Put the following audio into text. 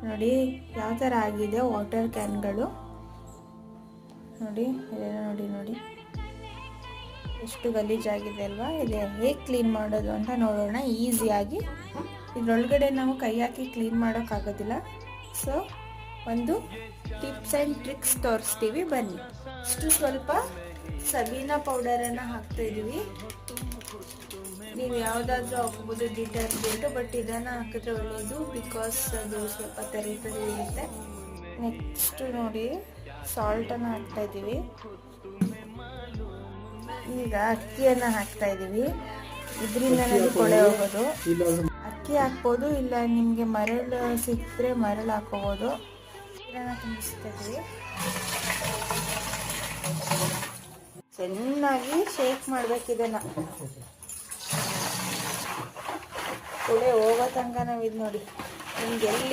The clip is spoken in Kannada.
ನೋಡಿ ಯಾವ ಥರ ಆಗಿದೆ ವಾಟರ್ ಕ್ಯಾನ್ಗಳು ನೋಡಿ, ಇದೆಲ್ಲ ನೋಡಿ ನೋಡಿ ಎಷ್ಟು ಗಲೀಜಾಗಿದೆ ಅಲ್ವಾ. ಇದೆ ಹೇಗೆ ಕ್ಲೀನ್ ಮಾಡೋದು ಅಂತ ನೋಡೋಣ ಈಸಿಯಾಗಿ. ಇದರೊಳಗಡೆ ನಾವು ಕೈ ಹಾಕಿ ಕ್ಲೀನ್ ಮಾಡೋಕ್ಕಾಗೋದಿಲ್ಲ. ಸೊ ಒಂದು ಟಿಪ್ಸ್ ಆ್ಯಂಡ್ ಟ್ರಿಕ್ಸ್ ತೋರಿಸ್ತೀವಿ ಬನ್ನಿ. ಸ್ವಲ್ಪ ಸಬೀನಾ ಪೌಡರನ್ನು ಹಾಕ್ತಾಯಿದ್ದೀವಿ. ನೀವು ಯಾವುದಾದ್ರೂ ಹಾಕ್ಬೋದು ಡಿಟರ್ಜೆಂಟು, ಬಟ್ ಇದನ್ನು ಹಾಕಿದ್ರೆ ಒಳ್ಳೆಯದು, ಬಿಕಾಸ್ ಅದು ಸ್ವಲ್ಪ ತರಿ ಇರುತ್ತೆ. ನೆಕ್ಸ್ಟ್ ನೋಡಿ ಸಾಲ್ಟನ್ನು ಹಾಕ್ತಾಯಿದ್ದೀವಿ. ಈಗ ಅಕ್ಕಿಯನ್ನು ಹಾಕ್ತಾಯಿದ್ದೀವಿ. ಇದರಿಂದ ಕೊಳೆ ಹೋಗೋದು. ಅಕ್ಕಿ ಹಾಕ್ಬೋದು, ಇಲ್ಲ ನಿಮಗೆ ಮರಳು ಸಿಕ್ಕರೆ ಮರಳು ಹಾಕೋಬೋದು. ಇದನ್ನು ತುಂಬಿಸ್ತಾಯಿದ್ದೀವಿ. ಚೆನ್ನಾಗಿ ಶೇಕ್ ಮಾಡ್ಬೇಕು. ಇದನ್ನು ಕೊಳೆ ಹೋಗೋ ತನಕ ನಾವು ಇದು ನೋಡಿ ನಿಮ್ಗೆ ಎಲ್ಲಿ